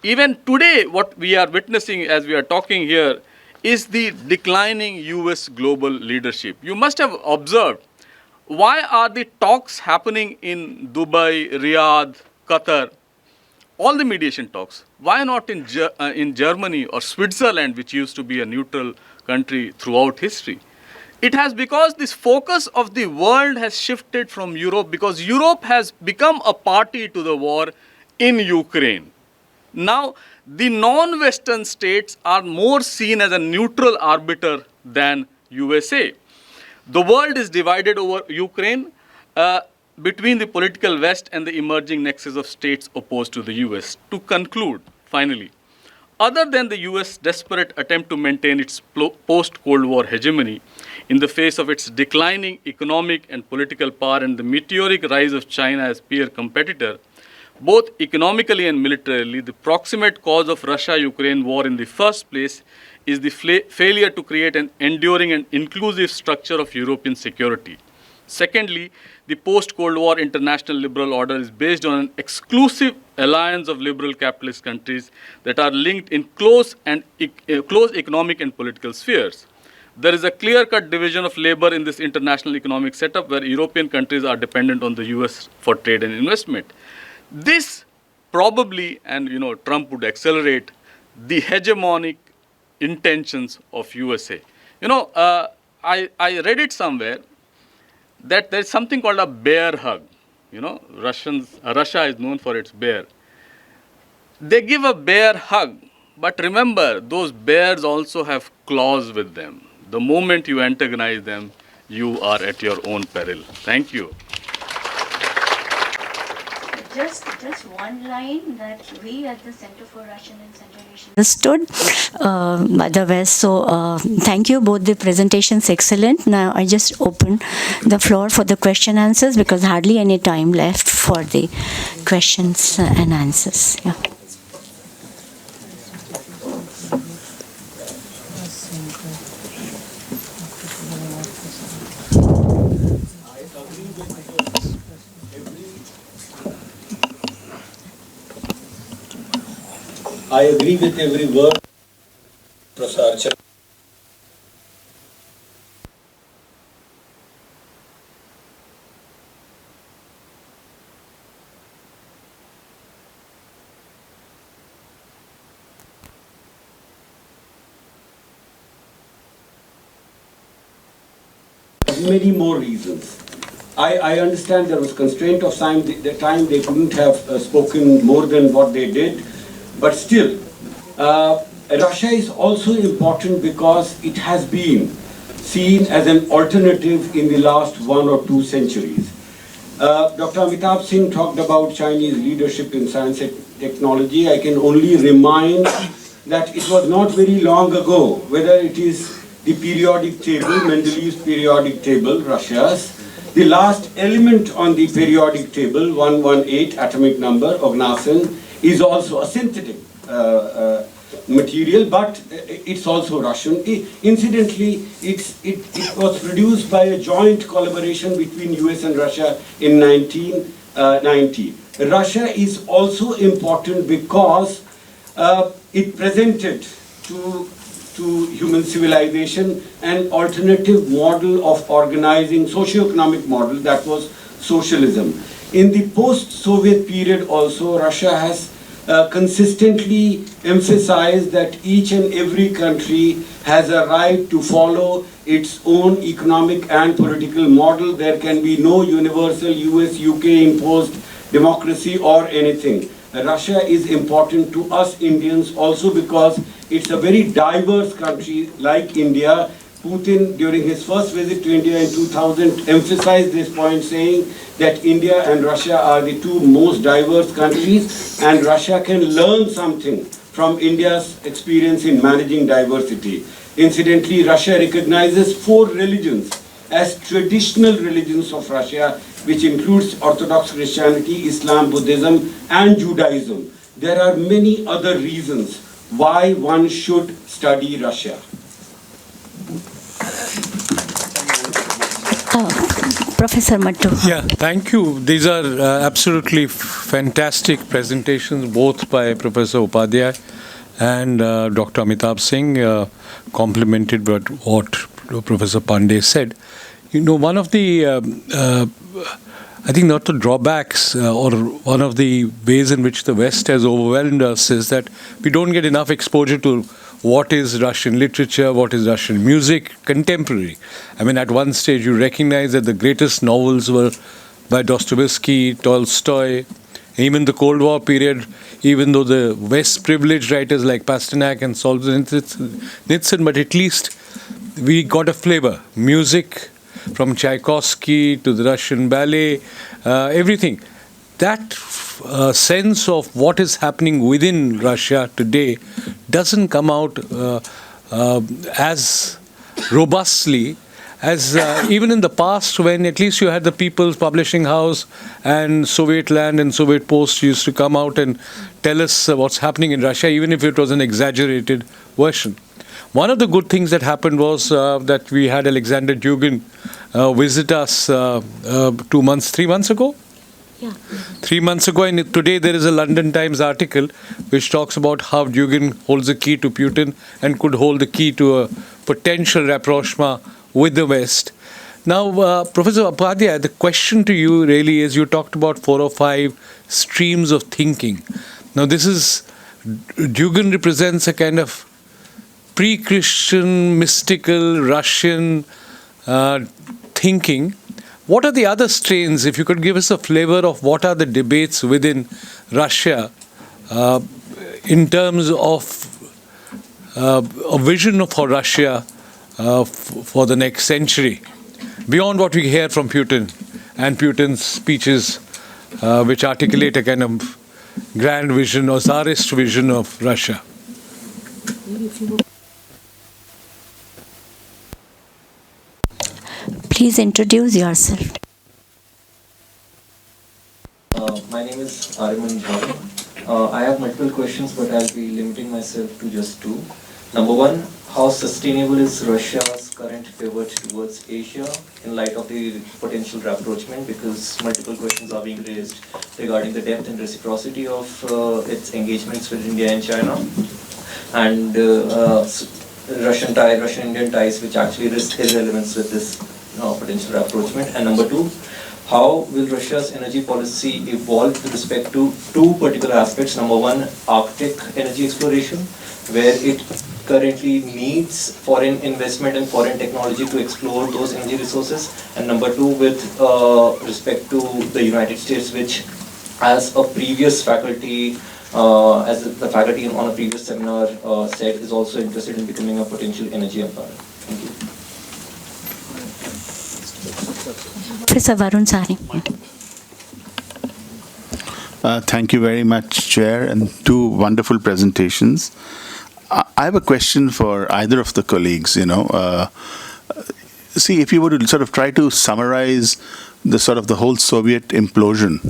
even today, what we are witnessing as we are talking here is the declining US global leadership. You must have observed, why are the talks happening in Dubai, Riyadh, Qatar, all the mediation talks? Why not in Germany or Switzerland, which used to be a neutral country throughout history? It has because this focus of the world has shifted from Europe, because Europe has become a party to the war in Ukraine. Now, the non-Western states are more seen as a neutral arbiter than USA. The world is divided over Ukraine between the political West and the emerging nexus of states opposed to the US. To conclude, finally, other than the US desperate attempt to maintain its post-Cold War hegemony in the face of its declining economic and political power and the meteoric rise of China as peer competitor, both economically and militarily, the proximate cause of Russia-Ukraine war in the first place is the failure to create an enduring and inclusive structure of European security. Secondly, the post-Cold War international liberal order is based on an exclusive alliance of liberal capitalist countries that are linked in close economic and political spheres. There is a clear-cut division of labor in this international economic setup where European countries are dependent on the US for trade and investment. This probably, and Trump would accelerate the hegemonic intentions of USA. I read it somewhere that there is something called a bear hug. Russia is known for its bear. They give a bear hug, but remember, those bears also have claws with them. The moment you antagonize them, you are at your own peril. Thank you. Just one line that we at the Center for Russian and Central Asian understood by the West. So thank you, both the presentations excellent. Now I just open the floor for the question answers because hardly any time left for the questions and answers. Yeah. I agree with every word, Professor Archana. Many more reasons. I understand there was constraint of time. The time they couldn't have spoken more than what they did. But still, Russia is also important because it has been seen as an alternative in the last 1 or 2 centuries. Dr. Amitabh Singh talked about Chinese leadership in science and technology. I can only remind that it was not very long ago, whether it is the periodic table, Mendeleev's periodic table, Russia's, the last element on the periodic table, 118 atomic number, Ognasen, is also a synthetic material, but it's also Russian. Incidentally, it was produced by a joint collaboration between US and Russia in 1990. Russia is also important because it presented to human civilization an alternative model of organizing, socio-economic model, that was socialism. In the post-Soviet period also, Russia has consistently emphasized that each and every country has a right to follow its own economic and political model. There can be no universal US, UK imposed democracy or anything. Russia is important to us Indians also because it's a very diverse country like India. Putin, during his first visit to India in 2000, emphasized this point, saying that India and Russia are the two most diverse countries, and Russia can learn something from India's experience in managing diversity. Incidentally, Russia recognizes 4 religions as traditional religions of Russia, which includes Orthodox Christianity, Islam, Buddhism, and Judaism. There are many other reasons why one should study Russia. Professor Mattu. Yeah, thank you. These are absolutely fantastic presentations, both by Professor Upadhyay and Dr. Amitabh Singh, complemented by what Professor Pandey said. You know, one of the, I think not the drawbacks or one of the ways in which the West has overwhelmed us is that we don't get enough exposure to what is Russian literature, what is Russian music, contemporary. I mean, at one stage you recognize that the greatest novels were by Dostoevsky, Tolstoy, even the Cold War period, even though the West privileged writers like Pasternak and Solzhenitsyn, but at least we got a flavor. Music, from Tchaikovsky to the Russian ballet, everything. That sense of what is happening within Russia today doesn't come out as robustly as even in the past, when at least you had the People's Publishing House and Soviet Land and Soviet Post used to come out and tell us what's happening in Russia, even if it was an exaggerated version. One of the good things that happened was that we had Alexander Dugin visit us 3 months ago. Yeah. 3 months ago, and today there is a London Times article which talks about how Dugin holds the key to Putin and could hold the key to a potential rapprochement with the West. Now, Professor Upadhyay, the question to you really is, you talked about 4 or 5 streams of thinking. Now, Dugin represents a kind of pre-Christian, mystical, Russian thinking. What are the other strains, if you could give us a flavor of what are the debates within Russia in terms of a vision for Russia for the next century, beyond what we hear from Putin and Putin's speeches, which articulate a kind of grand vision or Tsarist vision of Russia? Please introduce yourself. My name is Ariman Bhavan. I have multiple questions, but I'll be limiting myself to just 2. Number 1, how sustainable is Russia's current pivot towards Asia in light of the potential rapprochement? Because multiple questions are being raised regarding the depth and reciprocity of its engagements with India and China, and Russian-Indian ties, which actually risk irrelevance with this potential rapprochement. And number 2, how will Russia's energy policy evolve with respect to 2 particular aspects? Number 1, Arctic energy exploration, where it currently needs foreign investment and foreign technology to explore those energy resources. And number 2, with respect to the United States, which as a previous faculty, as the faculty on a previous seminar said, is also interested in becoming a potential energy empire. Thank you. Professor Varun Sari. Thank you very much, Chair, and 2 wonderful presentations. I have a question for either of the colleagues. See, if you were to sort of try to summarize the whole Soviet implosion,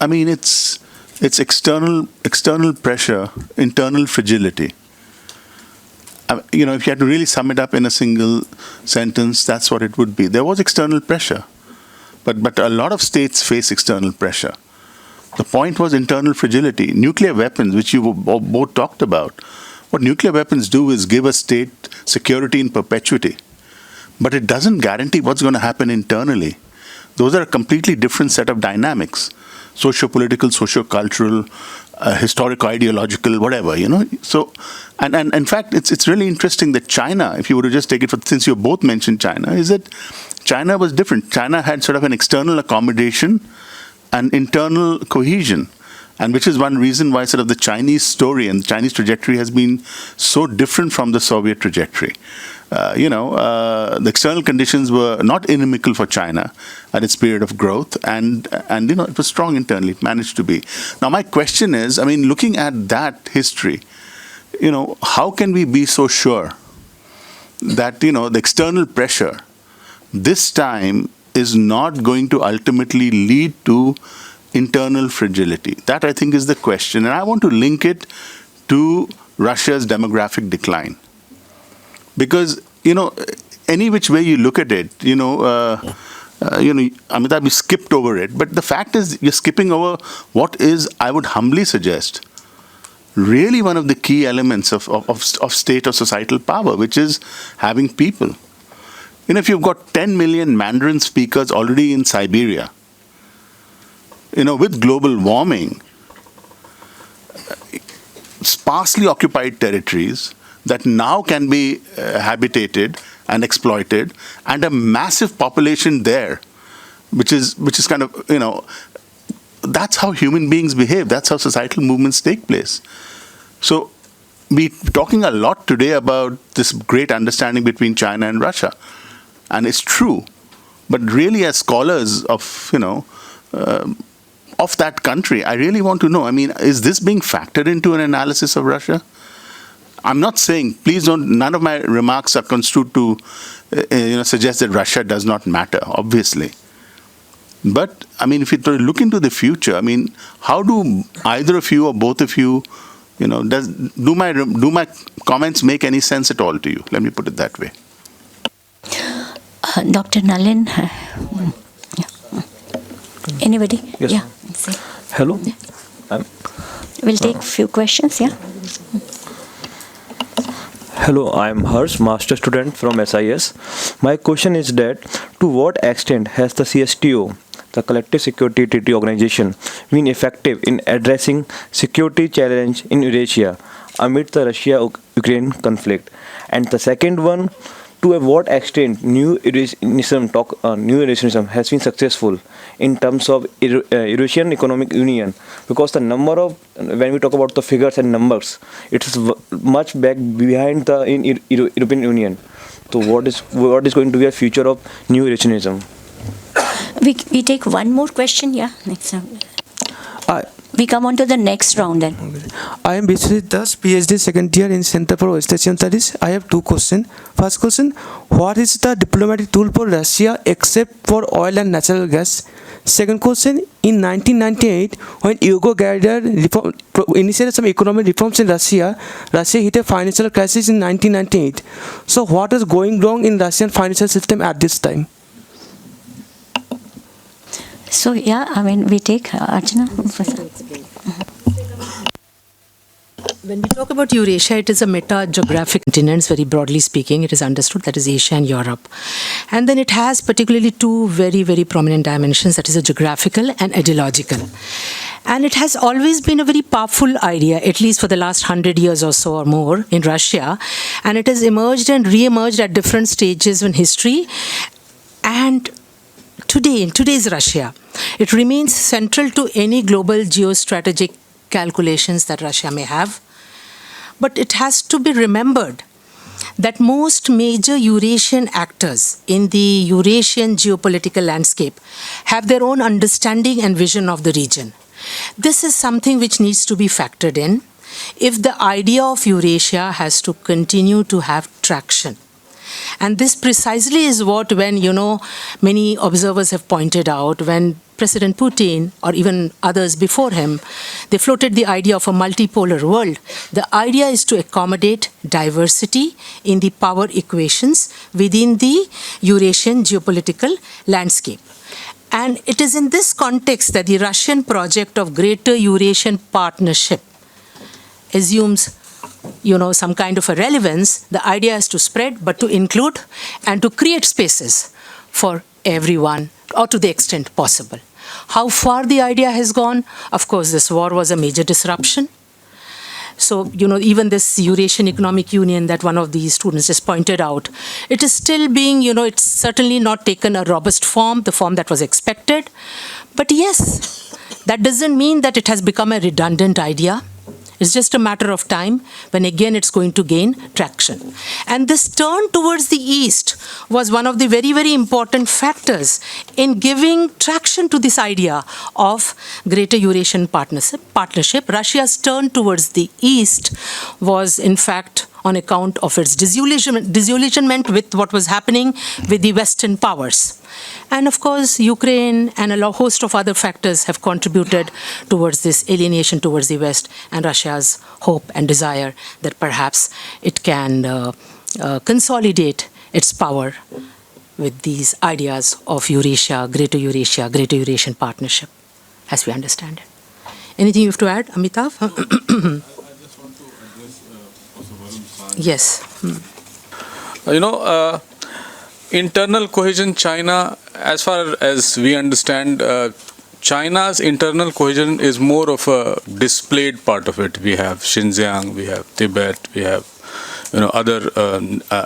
I mean, it's external pressure, internal fragility. If you had to really sum it up in a single sentence, that's what it would be. There was external pressure, but a lot of states face external pressure. The point was internal fragility. Nuclear weapons, which you both talked about, what nuclear weapons do is give a state security in perpetuity. But it doesn't guarantee what's going to happen internally. Those are a completely different set of dynamics. Socio-political, socio-cultural, historical, ideological, whatever, So, and in fact, it's really interesting that China, if you were to just take it since you both mentioned China, is that China was different. China had sort of an external accommodation and internal cohesion, and which is one reason why sort of the Chinese story and the Chinese trajectory has been so different from the Soviet trajectory. The external conditions were not inimical for China at its period of growth, and it was strong internally. It managed to be. Now, my question is, looking at that history, how can we be so sure that the external pressure this time is not going to ultimately lead to internal fragility? That, I think, is the question, and I want to link it to Russia's demographic decline. Because, any which way you look at it, Amitabh, you skipped over it. But the fact is, you're skipping over what is, I would humbly suggest, really one of the key elements of state or societal power, which is having people. If you've got 10 million Mandarin speakers already in Siberia, with global warming, sparsely occupied territories that now can be habitated and exploited, and a massive population there, which is kind of, that's how human beings behave. That's how societal movements take place. So we're talking a lot today about this great understanding between China and Russia, and it's true. But really, as scholars of that country, I really want to know. Is this being factored into an analysis of Russia? I'm not saying, please don't, none of my remarks are construed to suggest that Russia does not matter, obviously. But, if you look into the future, how do either of you or both of you, do my comments make any sense at all to you? Let me put it that way. Dr. Nalin, anybody? Yes. Yeah. Hello. We'll take few questions, yeah. Hello, I am Harsh, master student from SIS. My question is that to what extent has the CSTO, the Collective Security Treaty Organization, been effective in addressing security challenge in Eurasia amid the Russia-Ukraine conflict? And the second one, to what extent new Eurasianism has been successful in terms of Eurasian Economic Union, because the number of, when we talk about the figures and numbers, it is much back behind the European Union. So what is going to be a future of new Eurasianism? We take one more question, yeah. Next round. We come on to the next round then. I am Vishwajit Das, PhD second year in Center for West Asian Studies. I have two questions. First question, what is the diplomatic tool for Russia except for oil and natural gas? Second question, in 1998, when Hugo Gerder initiated some economic reforms in Russia, Russia hit a financial crisis in 1998. So what is going wrong in Russian financial system at this time? So, yeah, we take Archana. When we talk about Eurasia, it is a meta-geographic continent, very broadly speaking. It is understood, that is Asia and Europe. And then it has particularly two very, very prominent dimensions, that is a geographical and ideological. And it has always been a very powerful idea, at least for the last 100 years or so or more in Russia. And it has emerged and re-emerged at different stages in history. And today, in today's Russia, it remains central to any global geostrategic calculations that Russia may have. But it has to be remembered that most major Eurasian actors in the Eurasian geopolitical landscape have their own understanding and vision of the region. This is something which needs to be factored in if the idea of Eurasia has to continue to have traction. And this precisely is what, when, many observers have pointed out, when President Putin or even others before him, they floated the idea of a multipolar world. The idea is to accommodate diversity in the power equations within the Eurasian geopolitical landscape. And it is in this context that the Russian project of Greater Eurasian Partnership assumes, some kind of a relevance. The idea is to spread, but to include and to create spaces for everyone, or to the extent possible. How far the idea has gone? Of course, this war was a major disruption. So, even this Eurasian Economic Union that one of the students just pointed out, it is still being, it's certainly not taken a robust form, the form that was expected. But yes, that doesn't mean that it has become a redundant idea. It's just a matter of time when again it's going to gain traction. And this turn towards the East was one of the very, very important factors in giving traction to this idea of Greater Eurasian Partnership. Russia's turn towards the East was, in fact, on account of its disillusionment with what was happening with the Western powers. And of course, Ukraine and a host of other factors have contributed towards this alienation towards the West, and Russia's hope and desire that perhaps it can consolidate its power with these ideas of Eurasia, Greater Eurasian Partnership, as we understand it. Anything you have to add, Amitav? I just want to address Professor Varun Khan. Yes. Internal cohesion, China, as far as we understand, China's internal cohesion is more of a displayed part of it. We have Xinjiang, we have Tibet, we have other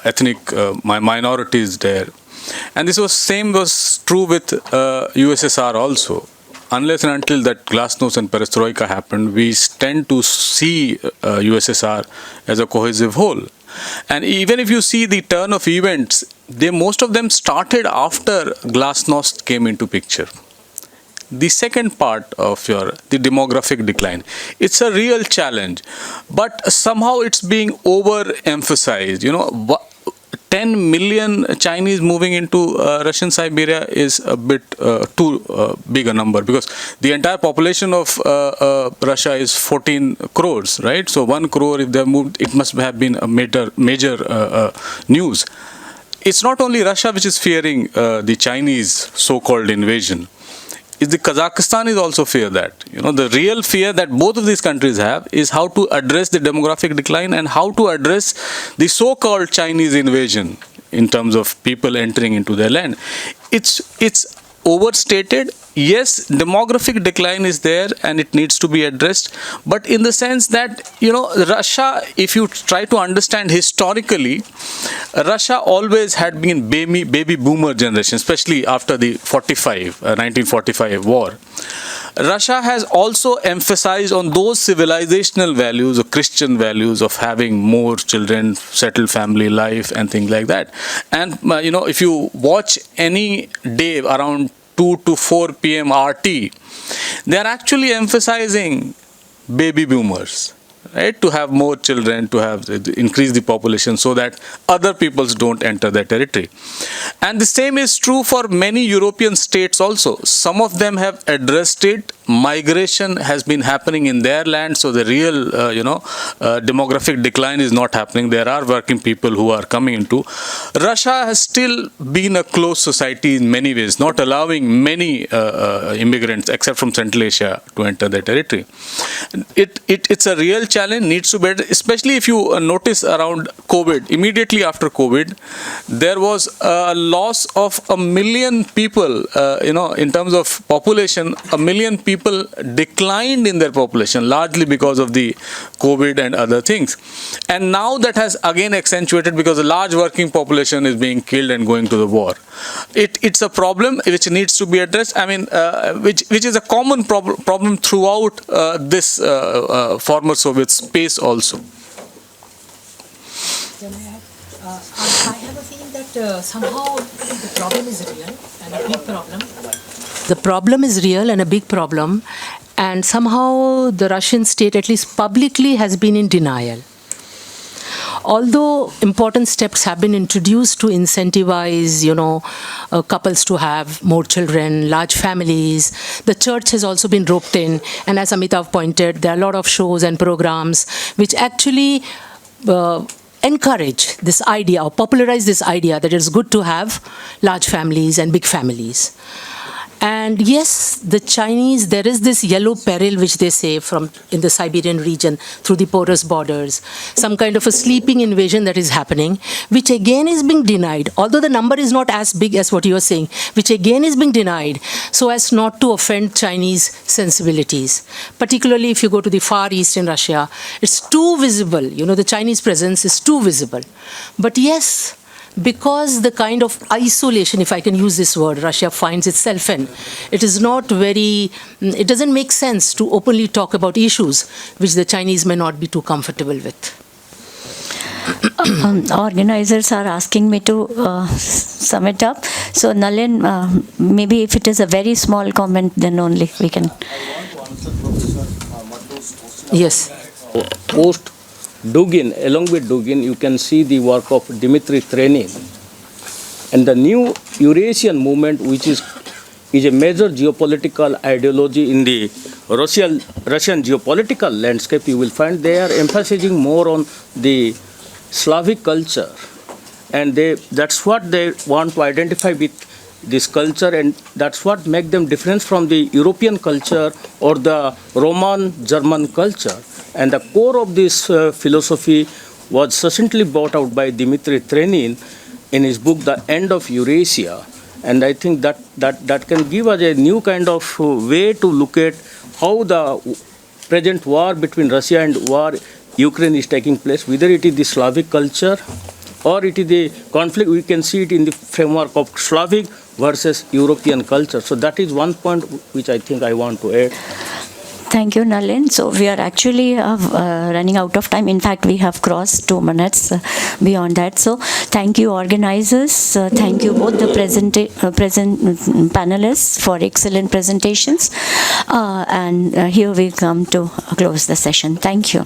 ethnic minorities there. And this was true with USSR also. Unless and until that glasnost and perestroika happened, we tend to see USSR as a cohesive whole. And even if you see the turn of events, most of them started after glasnost came into picture. The second part of the demographic decline, it's a real challenge, but somehow it's being overemphasized. 10 million Chinese moving into Russian Siberia is a bit too big a number, because the entire population of Russia is 14 crores, right? So 1 crore, if they moved, it must have been a major news. It's not only Russia which is fearing the Chinese so-called invasion. The Kazakhstan is also fear that. The real fear that both of these countries have is how to address the demographic decline and how to address the so-called Chinese invasion in terms of people entering into their land. It's overstated. Yes, demographic decline is there and it needs to be addressed. But in the sense that, Russia, if you try to understand historically, Russia always had been baby boomer generation, especially after the 1945 war. Russia has also emphasized on those civilizational values or Christian values of having more children, settled family life and things like that. And, if you watch any day around 2 to 4 p.m. RT, they are actually emphasizing baby boomers, right? To have more children, to increase the population so that other peoples don't enter their territory. And the same is true for many European states also. Some of them have addressed it. Migration has been happening in their land, so the real, demographic decline is not happening. There are working people who are coming into. Russia has still been a closed society in many ways, not allowing many immigrants, except from Central Asia, to enter their territory. It's a real challenge, needs to be, especially if you notice around COVID. Immediately after COVID, there was a loss of 1 million people, in terms of population. 1 million people declined in their population, largely because of the COVID and other things. And now that has again accentuated because a large working population is being killed and going to the war. It's a problem which needs to be addressed. I mean, which is a common problem throughout this former Soviet space also. I have a feeling that somehow the problem is real and a big problem. The problem is real and a big problem, and somehow the Russian state, at least publicly, has been in denial. Although important steps have been introduced to incentivize, couples to have more children, large families, the church has also been roped in. And as Amitav pointed, there are a lot of shows and programs which actually encourage this idea or popularize this idea that it's good to have large families and big families. And yes, the Chinese, there is this yellow peril which they say from in the Siberian region through the porous borders, some kind of a sleeping invasion that is happening, which again is being denied, although the number is not as big as what you are saying, which again is being denied so as not to offend Chinese sensibilities. Particularly if you go to the Far East in Russia, it's too visible, the Chinese presence is too visible. But yes, because the kind of isolation, if I can use this word, Russia finds itself in, it doesn't make sense to openly talk about issues which the Chinese may not be too comfortable with. Organizers are asking me to sum it up. So Nalin, maybe if it is a very small comment, then only we can. Yes. Post Dugin, along with Dugin, you can see the work of Dmitry Trenin. And the new Eurasian movement, which is a major geopolitical ideology in the Russian geopolitical landscape, you will find they are emphasizing more on the Slavic culture. And that's what they want to identify with this culture, and that's what makes them different from the European culture or the Roman German culture. And the core of this philosophy was succinctly brought out by Dmitry Trenin in his book, The End of Eurasia. And I think that can give us a new kind of way to look at how the present war between Russia and Ukraine is taking place, whether it is the Slavic culture or it is the conflict. We can see it in the framework of Slavic versus European culture. So that is one point which I think I want to add. Thank you, Nalin. So we are actually running out of time. In fact, we have crossed 2 minutes beyond that. So thank you, organizers. Thank you both the present panelists for excellent presentations. And here we come to close the session. Thank you.